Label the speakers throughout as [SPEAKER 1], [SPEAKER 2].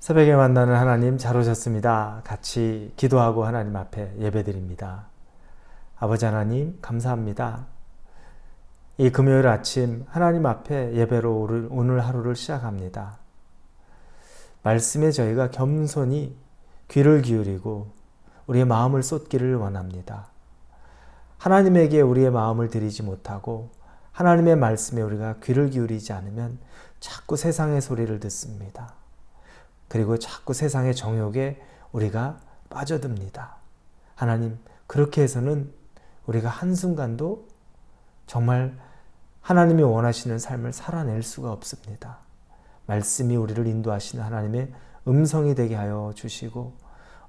[SPEAKER 1] 새벽에 만나는 하나님 잘 오셨습니다. 같이 기도하고 하나님 앞에 예배드립니다. 아버지 하나님 감사합니다. 이 금요일 아침 하나님 앞에 예배로 오늘 하루를 시작합니다. 말씀에 저희가 겸손히 귀를 기울이고 우리의 마음을 쏟기를 원합니다. 하나님에게 우리의 마음을 드리지 못하고 하나님의 말씀에 우리가 귀를 기울이지 않으면 자꾸 세상의 소리를 듣습니다. 그리고 자꾸 세상의 정욕에 우리가 빠져듭니다. 하나님, 그렇게 해서는 우리가 한순간도 정말 하나님이 원하시는 삶을 살아낼 수가 없습니다. 말씀이 우리를 인도하시는 하나님의 음성이 되게 하여 주시고,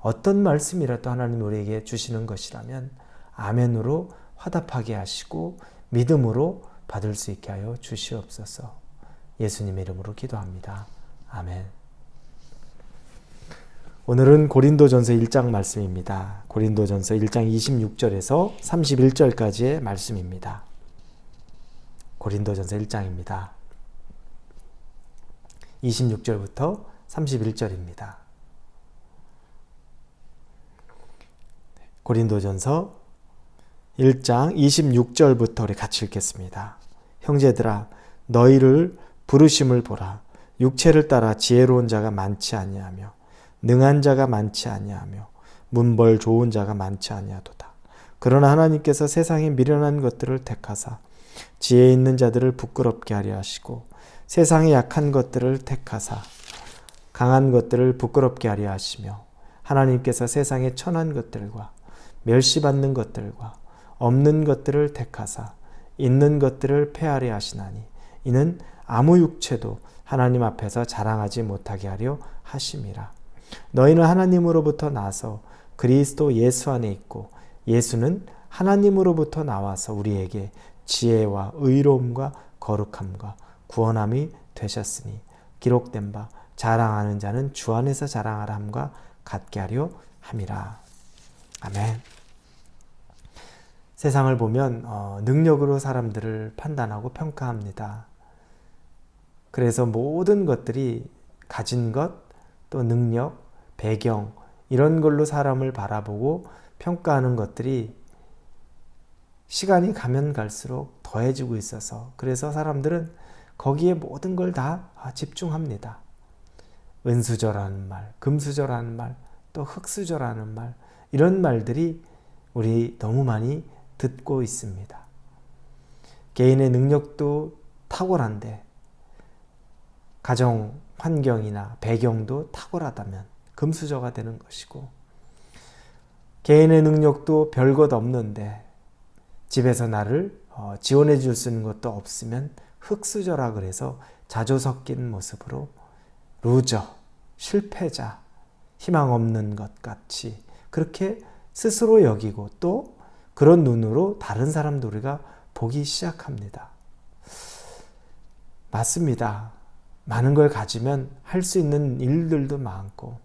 [SPEAKER 1] 어떤 말씀이라도 하나님이 우리에게 주시는 것이라면 아멘으로 화답하게 하시고 믿음으로 받을 수 있게 하여 주시옵소서. 예수님의 이름으로 기도합니다. 아멘. 오늘은 고린도전서 1장 말씀입니다. 고린도전서 1장 26절에서 31절까지의 말씀입니다. 고린도전서 1장입니다. 26절부터 31절입니다. 고린도전서 1장 26절부터 우리 같이 읽겠습니다. 형제들아, 너희를 부르심을 보라. 육체를 따라 지혜로운 자가 많지 아니하며 능한 자가 많지 아니하며 문벌 좋은 자가 많지 아니하도다. 그러나 하나님께서 세상에 미련한 것들을 택하사 지혜 있는 자들을 부끄럽게 하려 하시고 세상에 약한 것들을 택하사 강한 것들을 부끄럽게 하려 하시며 하나님께서 세상에 천한 것들과 멸시받는 것들과 없는 것들을 택하사 있는 것들을 폐하려 하시나니 이는 아무 육체도 하나님 앞에서 자랑하지 못하게 하려 하심이라. 너희는 하나님으로부터 나서 그리스도 예수 안에 있고 예수는 하나님으로부터 나와서 우리에게 지혜와 의로움과 거룩함과 구원함이 되셨으니 기록된 바 자랑하는 자는 주 안에서 자랑하라 함과 같게 하려 함이라. 아멘. 세상을 보면 능력으로 사람들을 판단하고 평가합니다. 그래서 모든 것들이 가진 것, 또 능력, 배경 이런 걸로 사람을 바라보고 평가하는 것들이 시간이 가면 갈수록 더해지고 있어서 그래서 사람들은 거기에 모든 걸 다 집중합니다. 은수저라는 말, 금수저라는 말, 또 흙수저라는 말 이런 말들이 우리 너무 많이 듣고 있습니다. 개인의 능력도 탁월한데 가정 환경이나 배경도 탁월하다면 금수저가 되는 것이고 개인의 능력도 별것 없는데 집에서 나를 지원해 줄 수 있는 것도 없으면 흙수저라 그래서 자조 섞인 모습으로 루저, 실패자, 희망 없는 것 같이 그렇게 스스로 여기고 또 그런 눈으로 다른 사람도 우리가 보기 시작합니다. 맞습니다. 많은 걸 가지면 할 수 있는 일들도 많고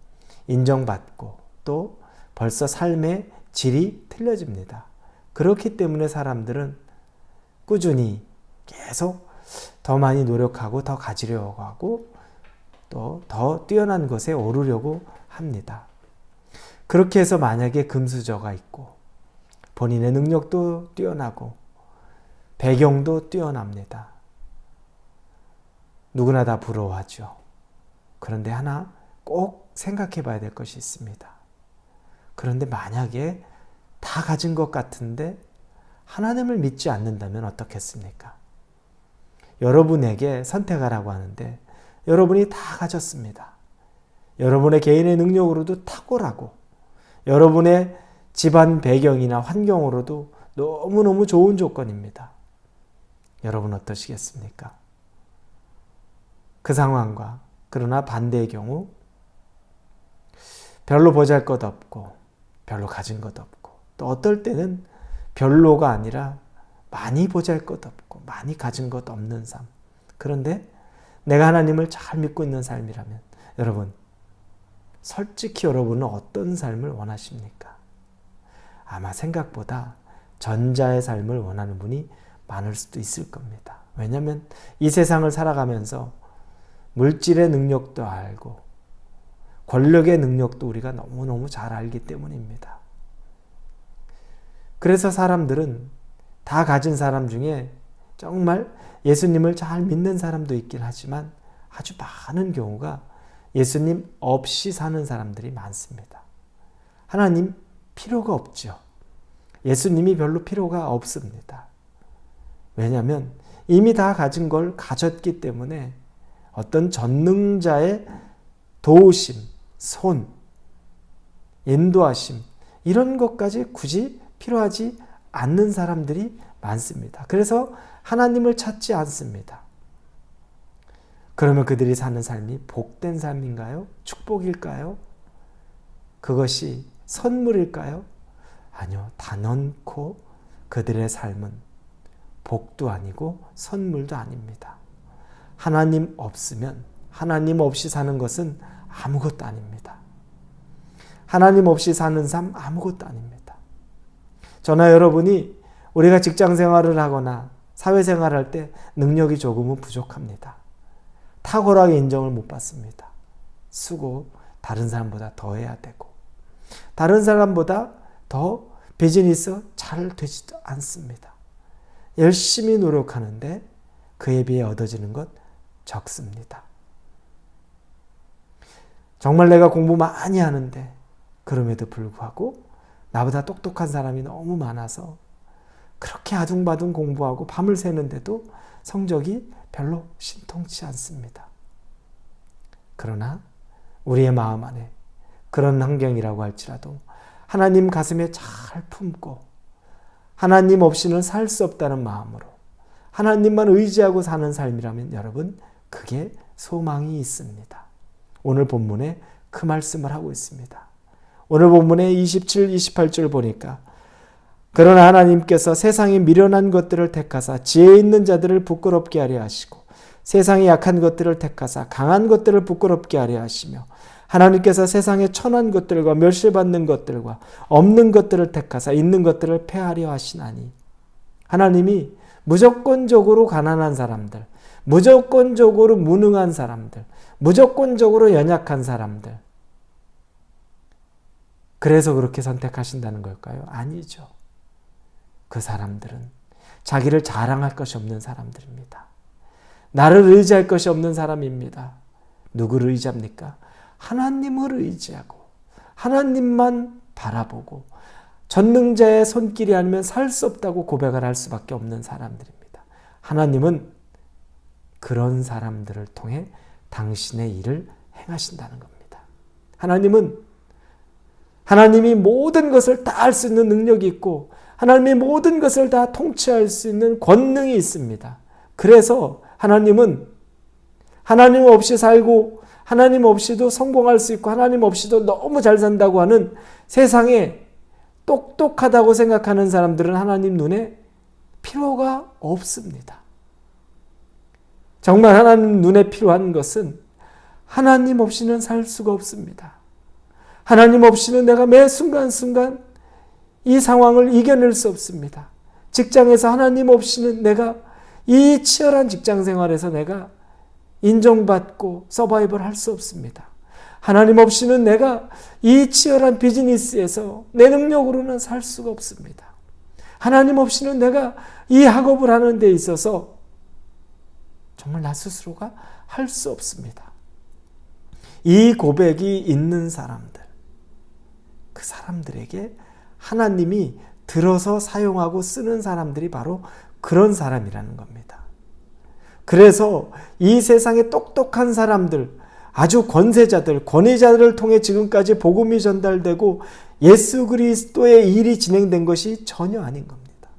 [SPEAKER 1] 인정받고 또 벌써 삶의 질이 틀려집니다. 그렇기 때문에 사람들은 꾸준히 계속 더 많이 노력하고 더 가지려고 하고 또 더 뛰어난 것에 오르려고 합니다. 그렇게 해서 만약에 금수저가 있고 본인의 능력도 뛰어나고 배경도 뛰어납니다. 누구나 다 부러워하죠. 그런데 하나 꼭 생각해 봐야 될 것이 있습니다. 그런데 만약에 다 가진 것 같은데 하나님을 믿지 않는다면 어떻겠습니까? 여러분에게 선택하라고 하는데 여러분이 다 가졌습니다. 여러분의 개인의 능력으로도 탁월하고 여러분의 집안 배경이나 환경으로도 너무너무 좋은 조건입니다. 여러분 어떠시겠습니까? 그 상황과 그러나 반대의 경우 별로 보잘것없고 별로 가진 것 없고 또 어떨 때는 별로가 아니라 많이 보잘것없고 많이 가진 것 없는 삶. 그런데 내가 하나님을 잘 믿고 있는 삶이라면 여러분 솔직히 여러분은 어떤 삶을 원하십니까? 아마 생각보다 전자의 삶을 원하는 분이 많을 수도 있을 겁니다. 왜냐하면 이 세상을 살아가면서 물질의 능력도 알고 권력의 능력도 우리가 너무너무 잘 알기 때문입니다. 그래서 사람들은 다 가진 사람 중에 정말 예수님을 잘 믿는 사람도 있긴 하지만 아주 많은 경우가 예수님 없이 사는 사람들이 많습니다. 하나님 필요가 없죠. 예수님이 별로 필요가 없습니다. 왜냐하면 이미 다 가진 걸 가졌기 때문에 어떤 전능자의 도우심, 손, 인도하심 이런 것까지 굳이 필요하지 않는 사람들이 많습니다. 그래서 하나님을 찾지 않습니다. 그러면 그들이 사는 삶이 복된 삶인가요? 축복일까요? 그것이 선물일까요? 아니요. 단언코 그들의 삶은 복도 아니고 선물도 아닙니다. 하나님 없으면 하나님 없이 사는 것은 아무것도 아닙니다. 하나님 없이 사는 삶 아무것도 아닙니다. 저나 여러분이 우리가 직장 생활을 하거나 사회생활할 때 능력이 조금은 부족합니다. 탁월하게 인정을 못 받습니다. 수고 다른 사람보다 더 해야 되고 다른 사람보다 더 비즈니스 잘 되지도 않습니다. 열심히 노력하는데 그에 비해 얻어지는 것 적습니다. 정말 내가 공부 많이 하는데 그럼에도 불구하고 나보다 똑똑한 사람이 너무 많아서 그렇게 아둥바둥 공부하고 밤을 새는데도 성적이 별로 신통치 않습니다. 그러나 우리의 마음 안에 그런 환경이라고 할지라도 하나님 가슴에 잘 품고 하나님 없이는 살 수 없다는 마음으로 하나님만 의지하고 사는 삶이라면 여러분 그게 소망이 있습니다. 오늘 본문에 그 말씀을 하고 있습니다. 오늘 본문의 27, 28절 보니까 그러나 하나님께서 세상에 미련한 것들을 택하사 지혜 있는 자들을 부끄럽게 하려 하시고 세상에 약한 것들을 택하사 강한 것들을 부끄럽게 하려 하시며 하나님께서 세상에 천한 것들과 멸시받는 것들과 없는 것들을 택하사 있는 것들을 폐하려 하시나니 하나님이 무조건적으로 가난한 사람들, 무조건적으로 무능한 사람들, 무조건적으로 연약한 사람들 그래서 그렇게 선택하신다는 걸까요? 아니죠. 그 사람들은 자기를 자랑할 것이 없는 사람들입니다. 나를 의지할 것이 없는 사람입니다. 누구를 의지합니까? 하나님을 의지하고 하나님만 바라보고 전능자의 손길이 아니면 살 수 없다고 고백을 할 수밖에 없는 사람들입니다. 하나님은 그런 사람들을 통해 당신의 일을 행하신다는 겁니다. 하나님이 모든 것을 다 할 수 있는 능력이 있고 하나님이 모든 것을 다 통치할 수 있는 권능이 있습니다. 그래서 하나님은 하나님 없이 살고 하나님 없이도 성공할 수 있고 하나님 없이도 너무 잘 산다고 하는 세상에 똑똑하다고 생각하는 사람들은 하나님 눈에 필요가 없습니다. 정말 하나님 눈에 필요한 것은 하나님 없이는 살 수가 없습니다. 하나님 없이는 내가 매 순간순간 이 상황을 이겨낼 수 없습니다. 직장에서 하나님 없이는 내가 이 치열한 직장 생활에서 내가 인정받고 서바이벌 할 수 없습니다. 하나님 없이는 내가 이 치열한 비즈니스에서 내 능력으로는 살 수가 없습니다. 하나님 없이는 내가 이 학업을 하는 데 있어서 정말 나 스스로가 할 수 없습니다. 이 고백이 있는 사람들, 그 사람들에게 하나님이 들어서 사용하고 쓰는 사람들이 바로 그런 사람이라는 겁니다. 그래서 이 세상의 똑똑한 사람들, 아주 권세자들, 권위자들을 통해 지금까지 복음이 전달되고 예수 그리스도의 일이 진행된 것이 전혀 아닌 겁니다.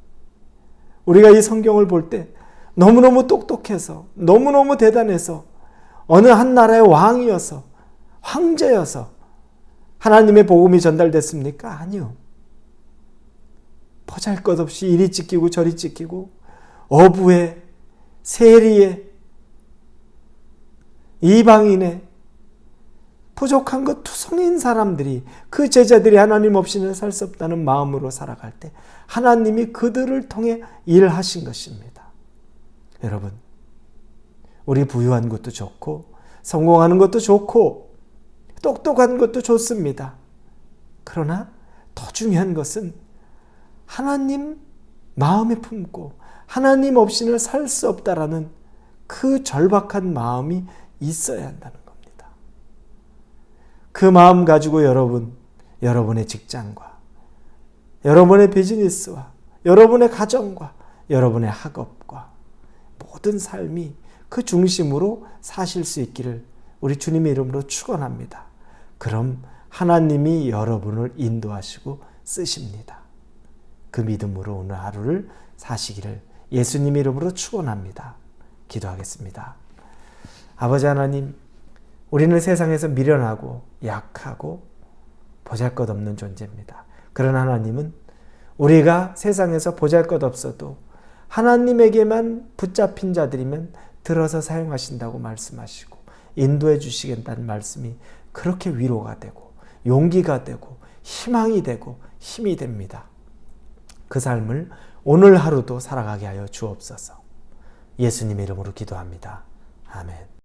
[SPEAKER 1] 우리가 이 성경을 볼 때 너무너무 똑똑해서 너무너무 대단해서 어느 한 나라의 왕이어서 황제여서 하나님의 복음이 전달됐습니까? 아니요. 보잘것없이 이리 찢기고 저리 찢기고 어부에 세리에 이방인의 부족한 것 투성인 사람들이 그 제자들이 하나님 없이는 살 수 없다는 마음으로 살아갈 때 하나님이 그들을 통해 일하신 것입니다. 여러분, 우리 부유한 것도 좋고 성공하는 것도 좋고 똑똑한 것도 좋습니다. 그러나 더 중요한 것은 하나님 마음에 품고 하나님 없이는 살 수 없다라는 그 절박한 마음이 있어야 한다는 겁니다. 그 마음 가지고 여러분의 직장과 여러분의 비즈니스와 여러분의 가정과 여러분의 학업과 모든 삶이 그 중심으로 사실 수 있기를 우리 주님의 이름으로 축원합니다. 그럼 하나님이 여러분을 인도하시고 쓰십니다. 그 믿음으로 오늘 하루를 사시기를 예수님의 이름으로 축원합니다. 기도하겠습니다. 아버지 하나님, 우리는 세상에서 미련하고 약하고 보잘것없는 존재입니다. 그러나 하나님은 우리가 세상에서 보잘것없어도 하나님에게만 붙잡힌 자들이면 들어서 사용하신다고 말씀하시고 인도해 주시겠다는 말씀이 그렇게 위로가 되고 용기가 되고 희망이 되고 힘이 됩니다. 그 삶을 오늘 하루도 살아가게 하여 주옵소서. 예수님의 이름으로 기도합니다. 아멘.